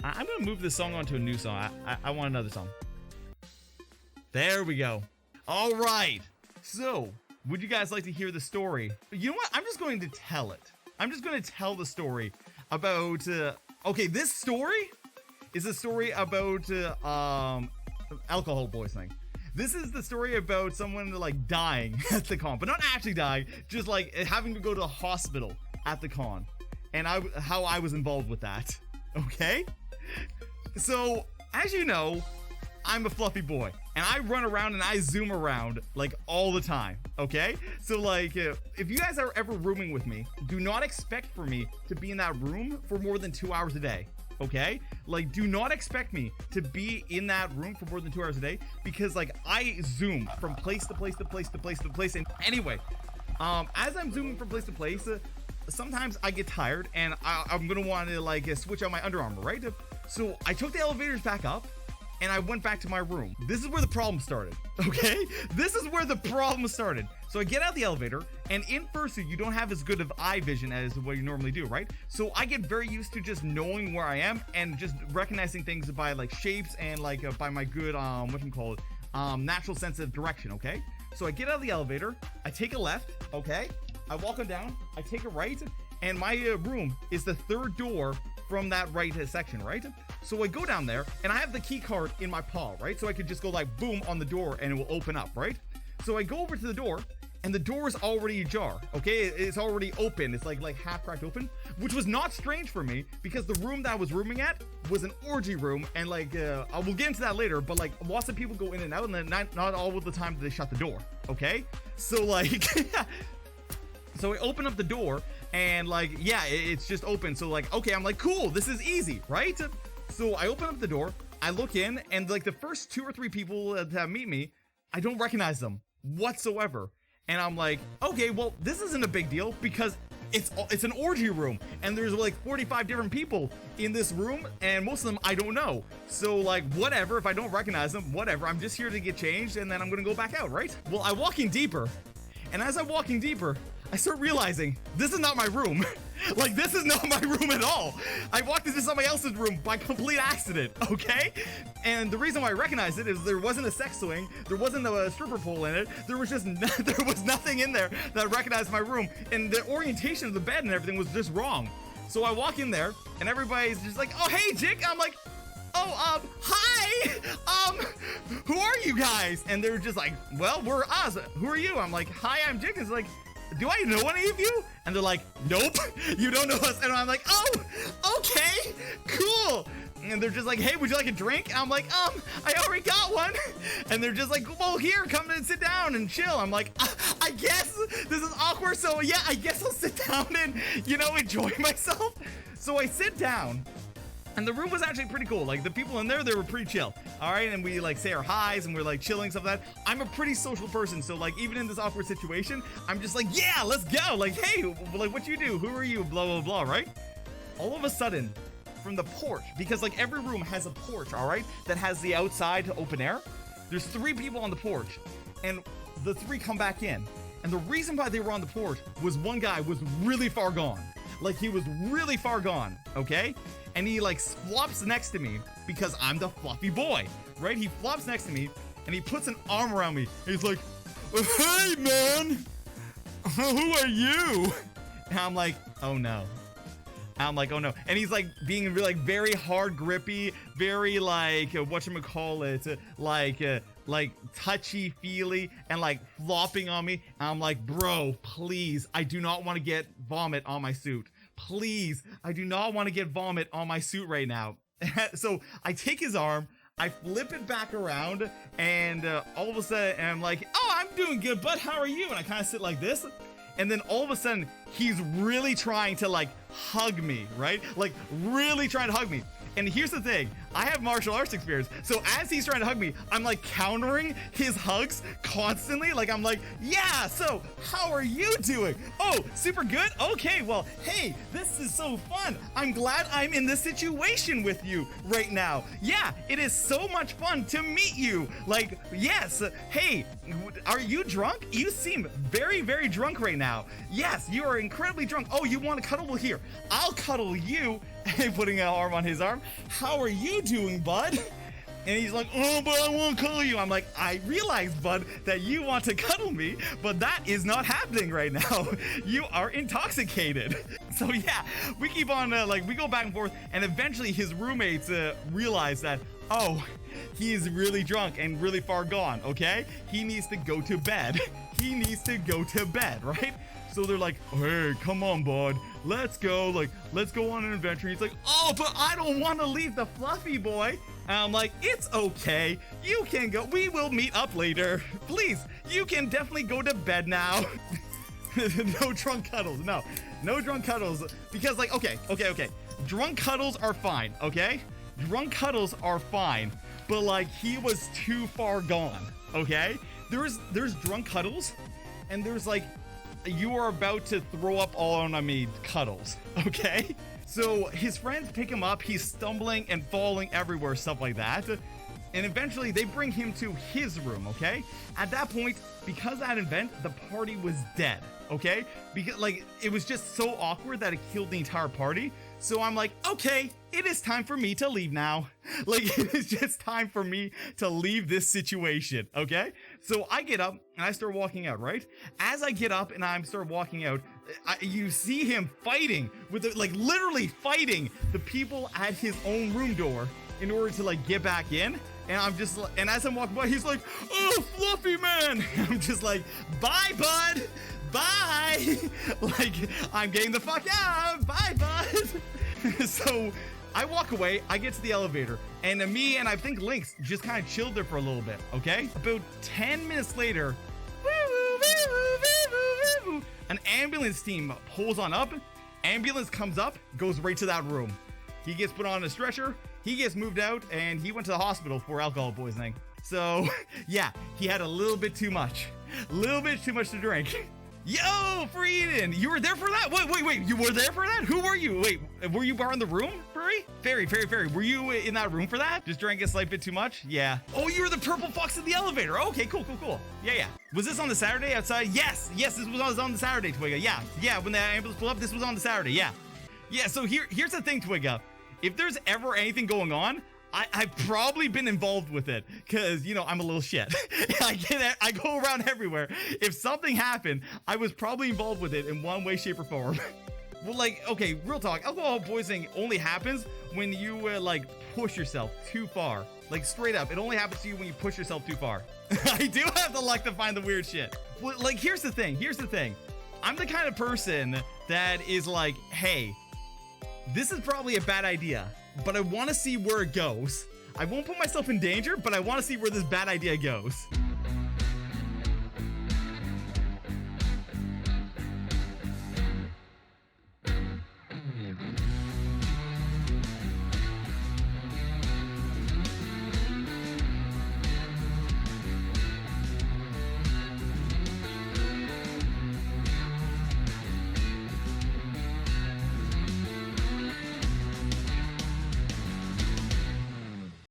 I'm gonna move this song onto a new song. I want another song. There we go. All right. So, would you guys like to hear the story? You know what? I'm just going to tell it. I'm just going to tell the story about. Okay, this story is a story about alcohol boys thing. This is the story about someone like dying at the con, but not actually dying, just like having to go to the hospital at the con, and how I was involved with that. Okay, so as you know, I'm a fluffy boy, and I run around and I zoom around like all the time. Okay, so like if you guys are ever rooming with me, do not expect for me to be in that room for more than 2 hours a day. Okay, like do not expect me to be in that room for more than 2 hours a day, because like I zoom from place to place to place to place to place. And anyway, as I'm zooming from place to place, sometimes I get tired and I'm gonna want to like switch out my Under Armour, right? So I took the elevators back up and I went back to my room. This is where the problem started, okay? This is where the problem started. So I get out the elevator, and in Fursuit, you don't have as good of eye vision as what you normally do, right? So I get very used to just knowing where I am and just recognizing things by like shapes and like by my good, natural sense of direction, okay? So I get out of the elevator, I take a left, okay? I walk on down, I take a right, and my room is the third door from that right section, right? So I go down there, and I have the key card in my paw, right? So I could just go like boom on the door, and it will open up, right? So I go over to the door, and the door is already ajar, okay? It's already open. It's like half cracked open, which was not strange for me because the room that I was rooming at was an orgy room, and like I will get into that later, but like lots of people go in and out, and then not all of the time do they shut the door, okay? So like so I open up the door, and like yeah, it's just open. So like okay, I'm like cool, this is easy, right? So I open up the door, I look in, and like the first 2 or 3 people that meet me, I don't recognize them whatsoever. And I'm like, okay, well, this isn't a big deal because it's an orgy room, and there's like 45 different people in this room, and most of them I don't know. So like, whatever, if I don't recognize them, whatever, I'm just here to get changed, and then I'm gonna go back out, right? Well, I walk in deeper, and as I'm walking deeper, I start realizing this is not my room. Like, this is not my room at all. I walked into somebody else's room by complete accident, okay? And the reason why I recognized it is there wasn't a sex swing, there wasn't a stripper pole in it, there was nothing in there that recognized my room, and the orientation of the bed and everything was just wrong. So I walk in there, and everybody's just like, oh, hey, Jik. I'm like, oh, hi, who are you guys? And they're just like, well, we're us. Who are you? I'm like, hi, I'm Jik. It's like, do I know any of you? And they're like, nope, you don't know us. And I'm like, oh, okay, cool. And they're just like, hey, would you like a drink? And I'm like, I already got one. And they're just like, well, here, come and sit down and chill. I'm like, I guess this is awkward. So yeah, I guess I'll sit down and, enjoy myself. So I sit down. And the room was actually pretty cool. Like, the people in there, they were pretty chill. All right, and we like say our highs, and we're like chilling, stuff like that. I'm a pretty social person, so like even in this awkward situation, I'm just like, yeah, let's go. Like, hey, like what you do? Who are you? Blah, blah, blah, right? All of a sudden, from the porch, because like every room has a porch, all right, that has the outside open air. There's 3 people on the porch, and the 3 come back in. And the reason why they were on the porch was one guy was really far gone. Like, he was really far gone, okay? And he like flops next to me because I'm the fluffy boy, right? He flops next to me and he puts an arm around me. He's like, hey man, who are you? And I'm like, oh no. And he's like being like very hard grippy, very like whatchamacallit, like touchy feely and like flopping on me. And I'm like, bro, please, I do not want to get vomit on my suit. Please, I do not want to get vomit on my suit right now. So I take his arm, I flip it back around, and all of a sudden, and I'm like, oh, I'm doing good, bud, how are you? And I kind of sit like this. And then all of a sudden, he's really trying to like hug me, right? Like really trying to hug me. And here's the thing, I have martial arts experience. So as he's trying to hug me, I'm like countering his hugs constantly. Like I'm like, yeah, so how are you doing? Oh, super good? Okay, well, hey, this is so fun. I'm glad I'm in this situation with you right now. Yeah, it is so much fun to meet you. Like, yes, hey, are you drunk? You seem very, very drunk right now. Yes, you are incredibly drunk. Oh, you want to cuddle? Well, here, I'll cuddle you. Putting an arm on his arm. how are you doing, bud? And he's like, oh, but I won't cuddle you. I'm like, I realize, bud, that you want to cuddle me, but that is not happening right now. You are intoxicated. So yeah, we keep on, like, we go back and forth, and eventually his roommates realize that, oh, he is really drunk and really far gone, okay? He needs to go to bed. He needs to go to bed, right? So they're like, hey, come on, bud. Let's go. Like, let's go on an adventure. He's like, oh, but I don't want to leave the fluffy boy. And I'm like, it's okay. You can go. We will meet up later. Please, you can definitely go to bed now. No drunk cuddles. No drunk cuddles. Because, like, okay. Drunk cuddles are fine, okay? Drunk cuddles are fine. But, like, he was too far gone, okay? There's drunk cuddles, and there's, like, you are about to throw up all on me cuddles, okay? So his friends pick him up, he's stumbling and falling everywhere, stuff like that. And eventually they bring him to his room, okay? At that point, because of that event, the party was dead, okay? Because, like, it was just so awkward that it killed the entire party. So I'm like, okay, it is time for me to leave now. Like, it is just time for me to leave this situation, okay? So I get up and I start walking out, right? As I get up and I start walking out, you see him fighting with, like, literally fighting the people at his own room door in order to, like, get back in. And I'm just, and as I'm walking by, he's like, oh, fluffy man. I'm just like, bye, bud. Bye. Like, I'm getting the fuck out. Bye, bud. So I walk away, I get to the elevator, and me and I think Linx just kind of chilled there for a little bit, okay? About 10 minutes later, an ambulance team pulls on up, ambulance comes up, goes right to that room. He gets put on a stretcher, he gets moved out, and he went to the hospital for alcohol poisoning. So, yeah, he had a little bit too much to drink. Yo, Freeden, you were there for that? Wait, you were there for that? Who were you? Wait, were you bar in the room, Furry? Fairy, were you in that room for that? Just drank a slight bit too much? Yeah. Oh, you were the purple fox in the elevator. Okay, cool. Yeah. Was this on the Saturday outside? Yes, this was on the Saturday, Twigga. Yeah, when the ambulance pulled up, this was on the Saturday, yeah. Yeah, so here's the thing, Twigga. If there's ever anything going on, I've probably been involved with it because, you know, I'm a little shit. I go around everywhere. If something happened, I was probably involved with it in one way, shape, or form. Well, like, okay, real talk. Alcohol poisoning only happens when you, like, push yourself too far. Like, straight up. It only happens to you when you push yourself too far. I do have the luck to find the weird shit. Well, like, here's the thing. I'm the kind of person that is like, hey, this is probably a bad idea, but I want to see where it goes. I won't put myself in danger, but I want to see where this bad idea goes.